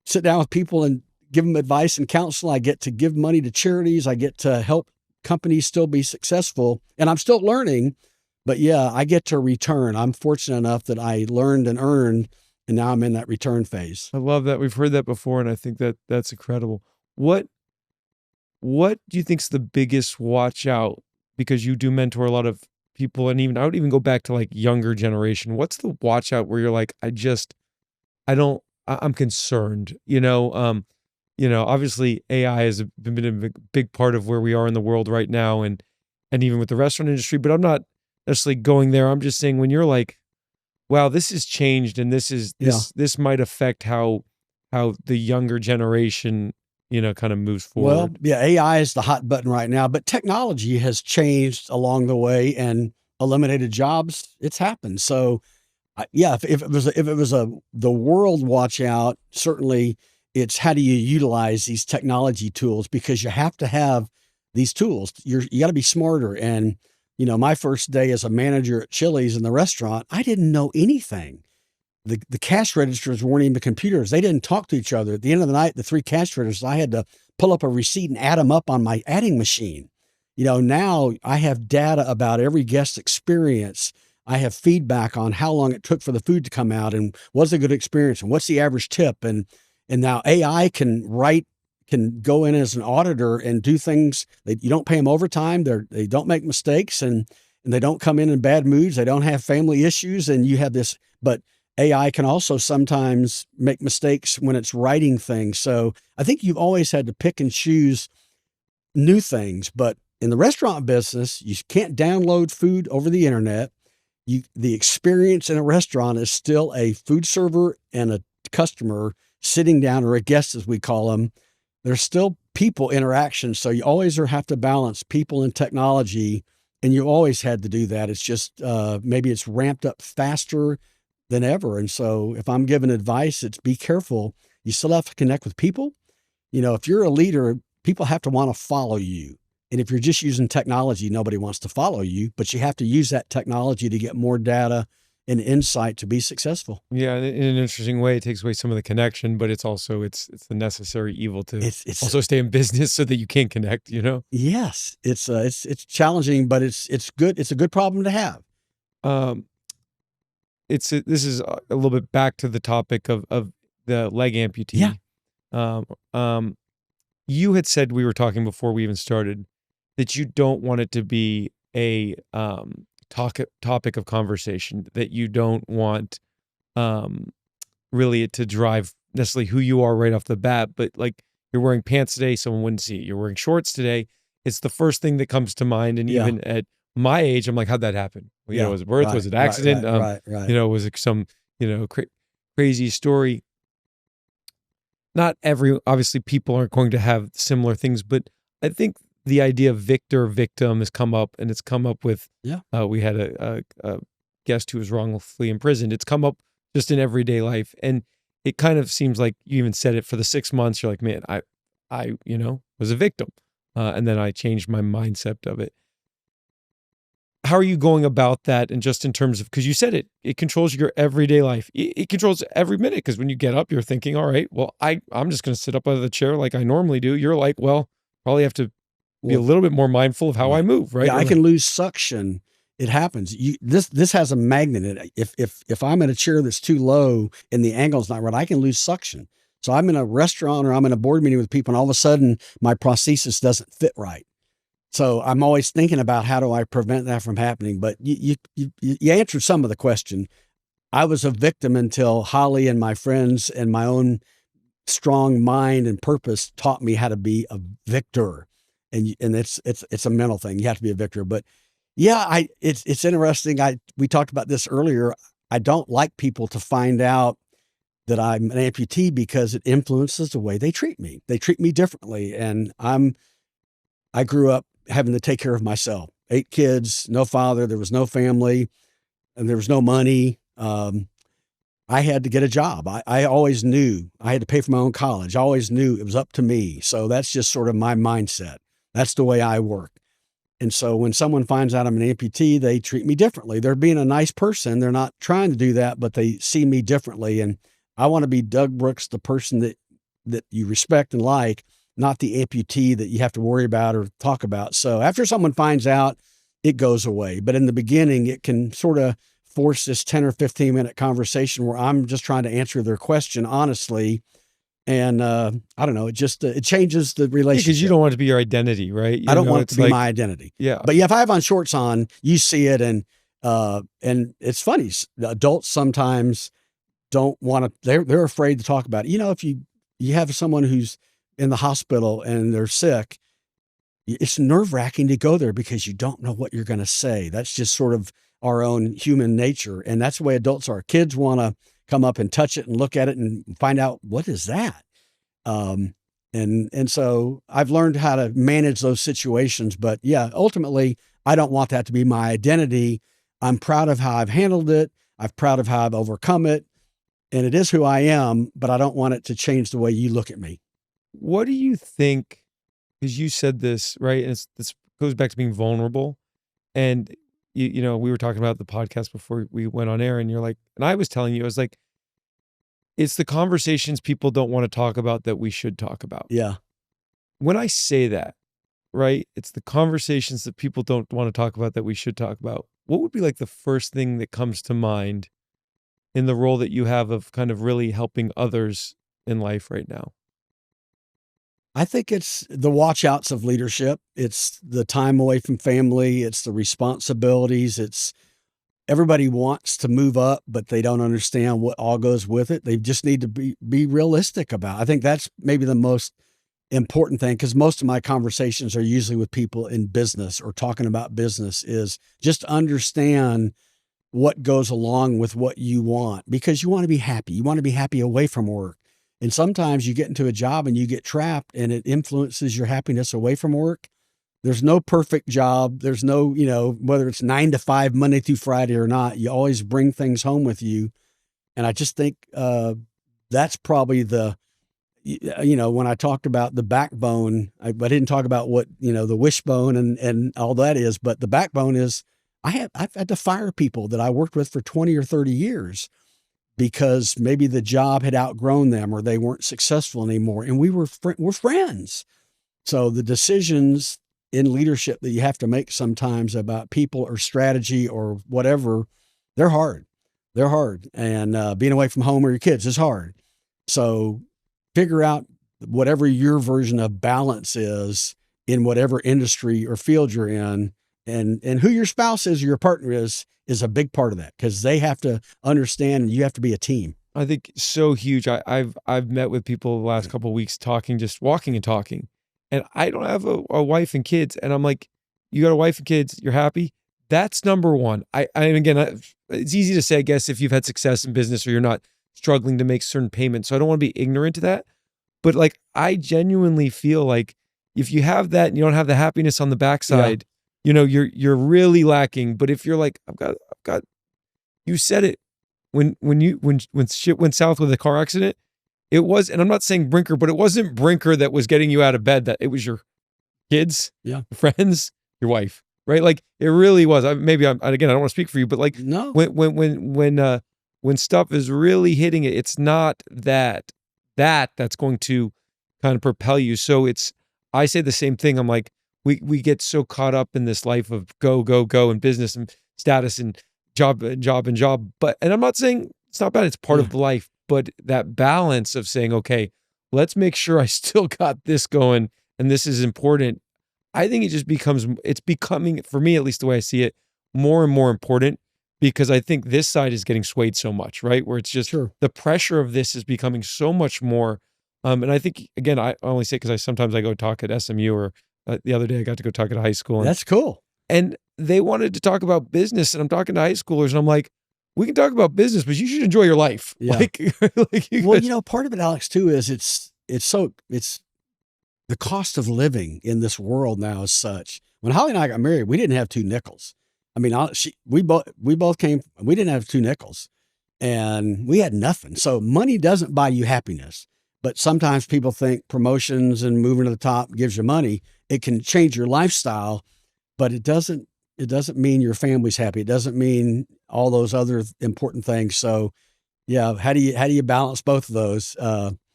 sit down with people and give them advice and counsel. I get to give money to charities. I get to help companies still be successful, and I'm still learning, but yeah, I get to return. I'm fortunate enough that I learned and earned, and now I'm in that return phase. I love that. We've heard that before, and I think that's incredible. What do you think's the biggest watch out? Because you do mentor a lot of people, and even I would even go back to like younger generation. What's the watch out where you're like, I'm concerned, obviously AI has been a big part of where we are in the world right now, and even with the restaurant industry, but I'm not necessarily going there. I'm just saying when you're like, wow, this has changed, and this might affect how the younger generation, kind of moves Well, forward. yeah, AI is the hot button right now, but technology has changed along the way and eliminated jobs. It's happened. So, yeah, if it was the world watch out, certainly it's how do you utilize these technology tools, because you have to have these tools. You got to be smarter. And my first day as a manager at Chili's in the restaurant, I didn't know anything. The cash registers weren't even computers. They didn't talk to each other. At the end of the night, the 3 cash registers, I had to pull up a receipt and add them up on my adding machine. Now I have data about every guest experience. I have feedback on how long it took for the food to come out and was a good experience and what's the average tip. And now AI can go in as an auditor and do things that you don't pay them overtime. They don't make mistakes, and they don't come in bad moods. They don't have family issues. And you have this, but AI can also sometimes make mistakes when it's writing things. So I think you've always had to pick and choose new things. But in the restaurant business, you can't download food over the internet. The experience in a restaurant is still a food server and a customer sitting down, or a guest as we call them. There's still people interaction. So you always have to balance people and technology. And you always had to do that. It's just maybe it's ramped up faster than ever. And so if I'm giving advice, it's be careful. You still have to connect with people. If you're a leader, people have to want to follow you. And if you're just using technology, nobody wants to follow you, but you have to use that technology to get more data and insight to be successful. Yeah, in an interesting way, it takes away some of the connection, but it's also it's the necessary evil to also stay in business so that you can connect. Yes, it's challenging, but it's good. It's a good problem to have. This is a little bit back to the topic of the leg amputee. Yeah. You had said, we were talking before we even started, that you don't want it to be a topic of conversation, that you don't want really it to drive necessarily who you are right off the bat, but like you're wearing pants today, someone wouldn't see it. You're wearing shorts today. It's the first thing that comes to mind. And even at my age, I'm like, how'd that happen? Well, was it birth? Was it accident? Right. Was it some, crazy story? Not obviously people aren't going to have similar things, but I think the idea of victim has come up, and it's come up with, we had a guest who was wrongfully imprisoned. It's come up just in everyday life. And it kind of seems like you even said it for the 6 months. You're like, man, I was a victim. And then I changed my mindset of it. How are you going about that? And just in terms of, because you said it controls your everyday life. It controls every minute. Because when you get up, you're thinking, all right, well, I'm just going to sit up out of the chair like I normally do. You're like, well, probably have to be a little bit more mindful of how I move, right? Yeah, I can lose suction. It happens. This has a magnet in it. If I'm in a chair that's too low and the angle's not right, I can lose suction. So I'm in a restaurant or I'm in a board meeting with people, and all of a sudden my prosthesis doesn't fit right. So I'm always thinking about how do I prevent that from happening. But you answered some of the question. I was a victim until Holly and my friends and my own strong mind and purpose taught me how to be a victor. And it's a mental thing. You have to be a victor. But yeah, it's interesting. We talked about this earlier. I don't like people to find out that I'm an amputee because it influences the way they treat me. They treat me differently. And I grew up having to take care of myself. 8 kids, no father, there was no family, and there was no money. I had to get a job. I always knew I had to pay for my own college. I always knew it was up to me. So that's just sort of my mindset. That's the way I work. And so when someone finds out I'm an amputee, they treat me differently. They're being a nice person. They're not trying to do that, but they see me differently. And I want to be Doug Brooks, the person that you respect and like, not the amputee that you have to worry about or talk about. So after someone finds out, it goes away. But in the beginning, it can sort of force this 10 or 15 minute conversation where I'm just trying to answer their question honestly. And I don't know, it just it changes the relationship. Because you don't want it to be your identity, right? I don't want it to be my identity. Yeah. But yeah, if I have on shorts on, you see it, and it's funny. Adults sometimes don't want to. They're afraid to talk about it. If you have someone who's in the hospital and they're sick, it's nerve-wracking to go there because you don't know what you're going to say. That's just sort of our own human nature, and that's the way adults are. Kids want to come up and touch it and look at it and find out, what is that? And so I've learned how to manage those situations. But yeah, ultimately, I don't want that to be my identity. I'm proud of how I've handled it. I'm proud of how I've overcome it. And it is who I am, but I don't want it to change the way you look at me. What do you think? Because you said this, right? And this goes back to being vulnerable. And, we were talking about the podcast before we went on air, and you're like, and I was telling you, I was like, it's the conversations people don't want to talk about that we should talk about. Yeah. When I say that, right, it's the conversations that people don't want to talk about that we should talk about. What would be like the first thing that comes to mind in the role that you have of kind of really helping others in life right now? I think it's the watch outs of leadership. It's the time away from family. It's the responsibilities. It's everybody wants to move up, but they don't understand what all goes with it. They just need to be realistic about it. I think that's maybe the most important thing, because most of my conversations are usually with people in business or talking about business, is just understand what goes along with what you want, because you want to be happy. You want to be happy away from work. And sometimes you get into a job and you get trapped and it influences your happiness away from work. There's no perfect job. There's no, whether it's 9 to 5, Monday through Friday or not, you always bring things home with you. And I just think that's probably when I talked about the backbone, I didn't talk about what, the wishbone and all that is, but the backbone is I've had to fire people that I worked with for 20 or 30 years because maybe the job had outgrown them or they weren't successful anymore. And we're friends. So the decisions in leadership that you have to make sometimes about people or strategy or whatever, they're hard. They're hard. And being away from home or your kids is hard. So figure out whatever your version of balance is in whatever industry or field you're in, and who your spouse is or your partner is a big part of that, because they have to understand and you have to be a team. I think so huge. I've met with people the last couple of weeks talking, just walking and talking, and I don't have a wife and kids, and I'm like, you got a wife and kids, you're happy. That's number one. It's easy to say, I guess, if you've had success in business or you're not struggling to make certain payments. So I don't want to be ignorant to that. But like, I genuinely feel like if you have that and you don't have the happiness on the backside, you're really lacking. But if you're like, I've got, you said it, when shit went south with a car accident, it was, and I'm not saying Brinker, but it wasn't Brinker that was getting you out of bed. That it was your kids, your friends, your wife, right? Like it really was. Again, I don't want to speak for you, but like, no, when stuff is really hitting it, it's not that's going to kind of propel you. So I say the same thing. I'm like, we get so caught up in this life of go, and business and status and job. But, and I'm not saying it's not bad. It's part of life, but that balance of saying, okay, let's make sure I still got this going and this is important. I think it's becoming, for me, at least the way I see it, more and more important, because I think this side is getting swayed so much, right? Where it's just the pressure of this is becoming so much more. And I think, again, I only say because sometimes I go talk at SMU, or the other day I got to go talk at a high school. That's cool. And they wanted to talk about business, and I'm talking to high schoolers, and I'm like, we can talk about business, but you should enjoy your life. Yeah. Part of it, Alex, too, is it's the cost of living in this world now is such. When Holly and I got married, we didn't have 2 nickels. I mean, we both came, we didn't have 2 nickels and we had nothing. So money doesn't buy you happiness, but sometimes people think promotions and moving to the top gives you money. It can change your lifestyle, but it doesn't mean your family's happy. It doesn't mean all those other important things. So yeah, how do you balance both of those?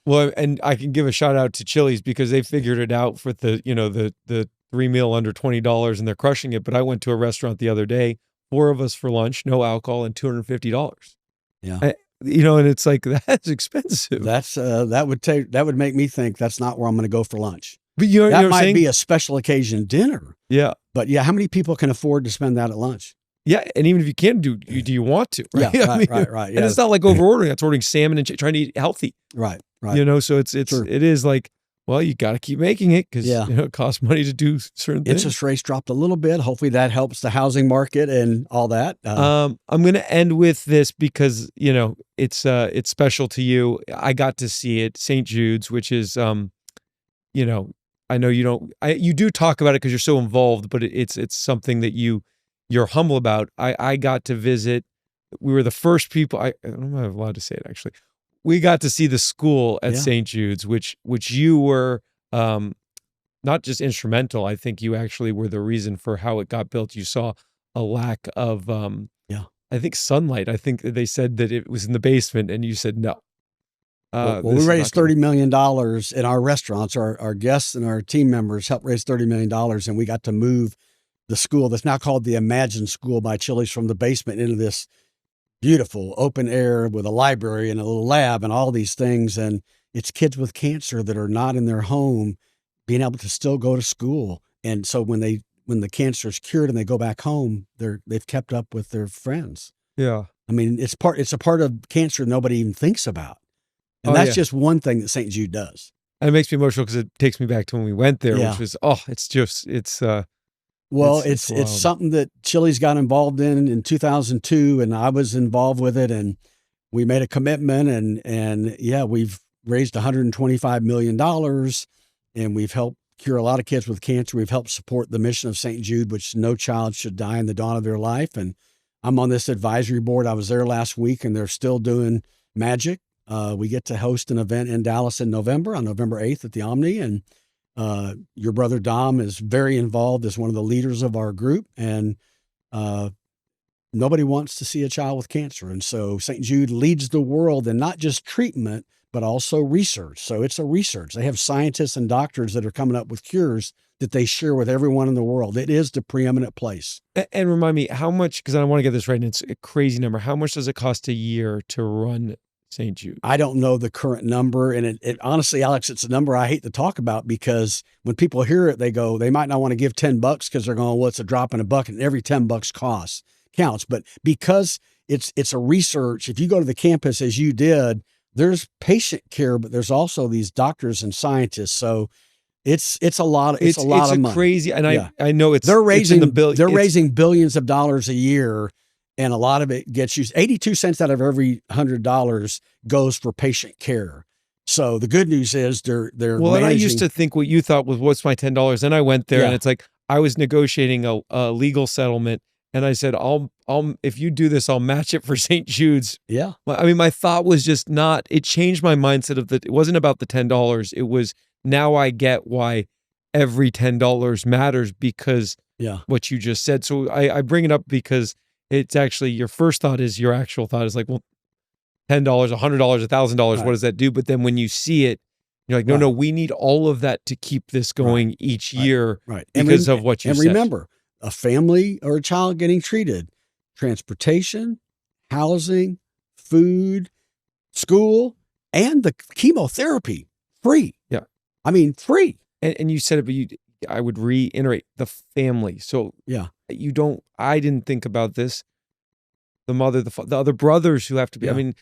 Well, and I can give a shout out to Chili's because they figured it out for the 3 meal under $20 and they're crushing it. But I went to a restaurant the other day, 4 of us for lunch, no alcohol, and $250. Yeah. and it's like, that's expensive. That would make me think that's not where I'm going to go for lunch. But you know That what I'm might saying? be a special occasion dinner, Yeah. but yeah, how many people can afford to spend that at lunch? Yeah. And even if you can do you want to? Right. Yeah, I mean, right. And Yeah, it's not like over ordering. It's ordering salmon and trying to eat healthy. right. So it Sure. is like, well, you got to keep making it because Yeah. it costs money to do certain things. Interest rates dropped a little bit. Hopefully that helps the housing market and all that. I'm going to end with this because, it's special to you. I got to see it, St. Jude's, which is, I know you don't, you do talk about it because you're so involved, but it's something that you're humble about. I got to visit. We were the first people, I don't know if I'm allowed to say it actually. We got to see the school at Yeah. St. Jude's, which you were, not just instrumental. I think you actually were the reason for how it got built. You saw a lack of, I think sunlight. I think they said that it was in the basement, and you said no. Well, we raised $30 million in our restaurants. Our guests and our team members helped raise $30 million, and we got to move the school that's now called the Imagine School by Chili's from the basement into this beautiful open air with a library and a little lab and all these things. And it's kids with cancer that are not in their home being able to still go to school. And so when the cancer is cured and they go back home, they've kept up with their friends. Yeah. I mean, it's a part of cancer nobody even thinks about. And that's just one thing that St. Jude does. And it makes me emotional because it takes me back to when we went there, Yeah. which was, It's something that Chili's got involved in 2002, and I was involved with it, and we made a commitment, and yeah, we've raised $125 million, and we've helped cure a lot of kids with cancer. We've helped support the mission of St. Jude, which no child should die in the dawn of their life. And I'm on this advisory board. I was there last week, and they're still doing magic. We get to host an event in Dallas in November, on November 8th at the Omni. And your brother Dom is very involved as one of the leaders of our group. And nobody wants to see a child with cancer. And so St. Jude leads the world in not just treatment, but also research. So it's a research. They have scientists and doctors that are coming up with cures that they share with everyone in the world. It is the preeminent place. And remind me how much, because I want to get this right, and it's a crazy number. How much does it cost a year to run St. Jude? I don't know the current number. And it honestly, Alex, it's a number I hate to talk about because when people hear it, they might not want to give $10 because they're going, well, it's a drop in a bucket and every $10 counts. But because it's a research, if you go to the campus as you did, there's patient care, but there's also these doctors and scientists. So it's a lot. It's a lot of money. Crazy. And Yeah. I know they're raising they're raising billions of dollars a year. And a lot of it gets used. 82 cents out of every $100 goes for patient care. So the good news is they're well, and I used to think what you thought was, what's my $10? Then I went there and it's like, I was negotiating a legal settlement. And I said, I'll if you do this, I'll match it for St. Jude's. Yeah. I mean, my thought was just not, it changed my mindset of that. It wasn't about the $10. It was, now I get why every $10 matters because what you just said. So I bring it up because it's actually, your first thought is, your actual thought is like, well, $10, $100, $1,000, what does that do? But then when you see it, you're like, no, we need all of that to keep this going each year because of what you said. And remember, a family or a child getting treated, transportation, housing, food, school, and the chemotherapy, free. Yeah. I mean, free. And you said it, but I would reiterate the family. So I didn't think about this. The mother, the other brothers who have to be, I mean,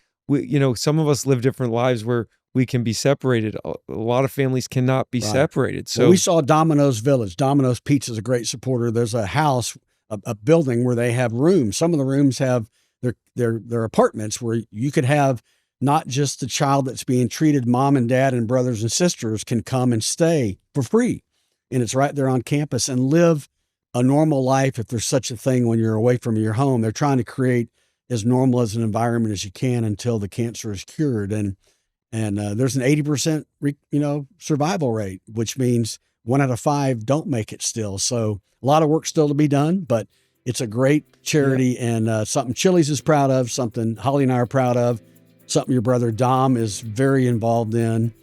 some of us live different lives where we can be separated. A lot of families cannot be separated. So we saw Domino's Village. Domino's Pizza is a great supporter. There's a house, a building where they have rooms. Some of the rooms have their apartments where you could have not just the child that's being treated, mom and dad and brothers and sisters can come and stay for free. And it's right there on campus and live a normal life if there's such a thing when you're away from your home. They're trying to create as normal as an environment as you can until the cancer is cured. And there's an 80% survival rate, which means 1 out of 5 don't make it still. So a lot of work still to be done, but it's a great charity and something Chili's is proud of, something Holly and I are proud of, something your brother Dom is very involved in.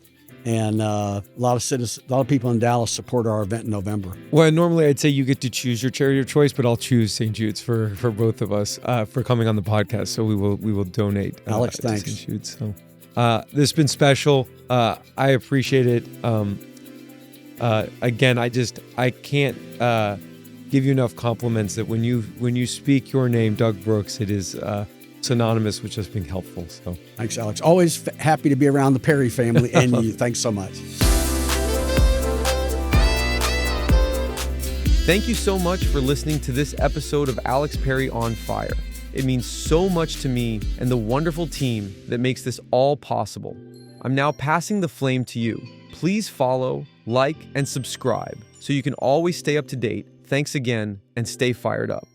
And a lot of people in Dallas support our event in November. Well, normally I'd say you get to choose your charity of choice, but I'll choose St. Jude's for both of us for coming on the podcast. So we will donate. Alex, to thanks. St. Jude's. So this has been special. I appreciate it. Again, I can't give you enough compliments that when you speak your name, Doug Brooks, it is synonymous with just being helpful. So thanks, Alex. Always happy to be around the Perry family and you. Thanks so much. Thank you so much for listening to this episode of Alex Perry on Fire. It means so much to me and the wonderful team that makes this all possible. I'm now passing the flame to you. Please follow, like, and subscribe so you can always stay up to date. Thanks again, and stay fired up.